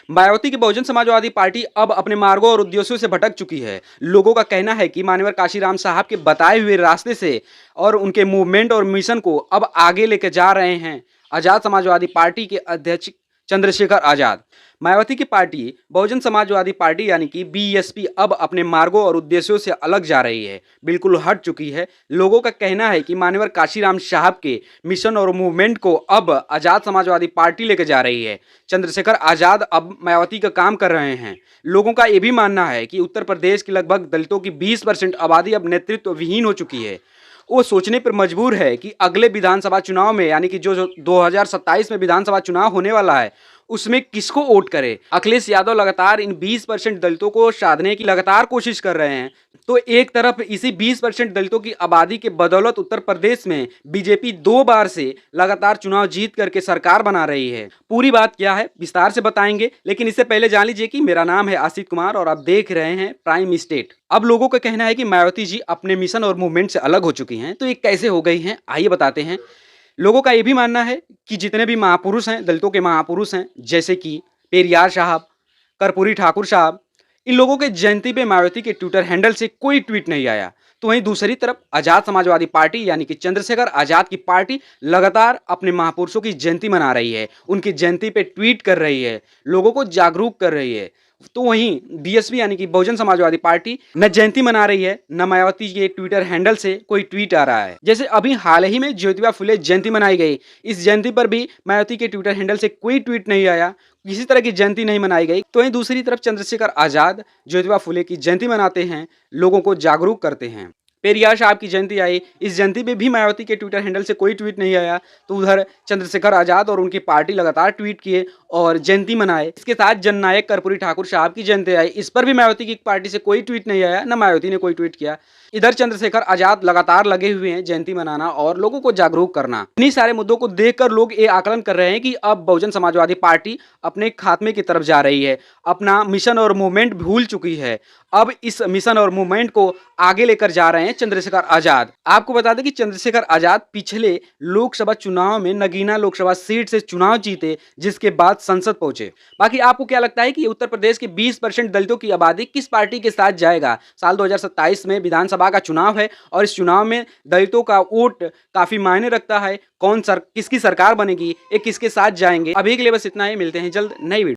मायावती की बहुजन समाजवादी पार्टी अब अपने मार्गों और उद्देश्यों से भटक चुकी है। लोगों का कहना है कि मान्यवर काशीराम साहब के बताए हुए रास्ते से और उनके मूवमेंट और मिशन को अब आगे लेकर जा रहे हैं आजाद समाजवादी पार्टी के अध्यक्ष चंद्रशेखर आजाद। मायावती की पार्टी बहुजन समाजवादी पार्टी यानी कि बीएसपी अब अपने मार्गों और उद्देश्यों से अलग जा रही है, बिल्कुल हट चुकी है। लोगों का कहना है कि मान्यवर काशीराम साहब के मिशन और मूवमेंट को अब आजाद समाजवादी पार्टी लेकर जा रही है। चंद्रशेखर आजाद अब मायावती का काम कर रहे हैं। लोगों का यह भी मानना है कि उत्तर प्रदेश की लगभग दलितों की 20% आबादी अब नेतृत्व विहीन हो चुकी है। वो सोचने पर मजबूर है कि अगले विधानसभा चुनाव में यानी कि जो 2027 में विधानसभा चुनाव होने वाला है उसमें किसको वोट करे। अखिलेश यादव लगातार इन 20% दलितों को साधने की लगातार कोशिश कर रहे हैं। तो एक तरफ इसी 20% दलितों की आबादी के बदौलत उत्तर प्रदेश में बीजेपी 2 बार से लगातार चुनाव जीत करके सरकार बना रही है। पूरी बात क्या है विस्तार से बताएंगे, लेकिन इससे पहले जान लीजिए कि मेरा नाम है आसित कुमार और आप देख रहे हैं प्राइम स्टेट। अब लोगों का कहना है कि मायावती जी अपने मिशन और मूवमेंट से अलग हो चुकी हैं, तो ये कैसे हो गई हैं, आइए बताते हैं। लोगों का ये भी मानना है कि जितने भी महापुरुष हैं, दलितों के महापुरुष हैं, जैसे कि पेरियार साहब, कर्पूरी ठाकुर साहब, इन लोगों के जयंती पे मायावती के ट्विटर हैंडल से कोई ट्वीट नहीं आया। तो वहीं दूसरी तरफ आजाद समाजवादी पार्टी यानी कि चंद्रशेखर आजाद की पार्टी लगातार अपने महापुरुषों की जयंती मना रही है, उनकी जयंती पे ट्वीट कर रही है, लोगों को जागरूक कर रही है। तो वहीं बीएसपी यानी कि बहुजन समाजवादी पार्टी न जयंती मना रही है, न मायावती के ट्विटर हैंडल से कोई ट्वीट आ रहा है। जैसे अभी हाल ही में ज्योतिबा फुले जयंती मनाई गई, इस जयंती पर भी मायावती के ट्विटर हैंडल से कोई ट्वीट नहीं आया, किसी तरह की जयंती नहीं मनाई गई। तो वहीं दूसरी तरफ चंद्रशेखर आजाद ज्योतिबा फुले की जयंती मनाते हैं, लोगों को जागरूक करते हैं। पेरियार साहब की जयंती आई, इस जयंती में भी मायावती के ट्विटर हैंडल से कोई ट्वीट नहीं आया। तो उधर चंद्रशेखर आजाद और उनकी पार्टी लगातार ट्वीट किए और जयंती मनाए। इसके साथ जननायक कर्पूरी ठाकुर साहब की जयंती आई, इस पर भी मायावती की पार्टी से कोई ट्वीट नहीं आया, न मायावती ने कोई ट्वीट किया। इधर चंद्रशेखर आजाद लगातार लगे हुए हैं जयंती मनाना और लोगों को जागरूक करना। इन्हीं सारे मुद्दों को देखकर लोग ये आकलन कर रहे हैं कि अब बहुजन समाजवादी पार्टी अपने खात्मे की तरफ जा रही है, अपना मिशन और मूवमेंट भूल चुकी है। अब इस मिशन और मूवमेंट को आगे लेकर जा रहे हैं चंद्रशेखर आजाद। आपको बता दें कि चंद्रशेखर आजाद पिछले लोकसभा चुनाव में नगीना लोकसभा सीट से चुनाव जीते, जिसके बाद संसद पहुंचे। बाकी आपको क्या लगता है कि उत्तर प्रदेश के 20% दलितों की आबादी किस पार्टी के साथ जाएगा? साल 2027 में विधानसभा का चुनाव है और इस चुनाव में दलितों का वोट काफी मायने रखता है। किसकी सरकार बनेगी, ये किसके साथ जाएंगे। अभी के लिए बस इतना ही, मिलते हैं जल्द नई वीडियो।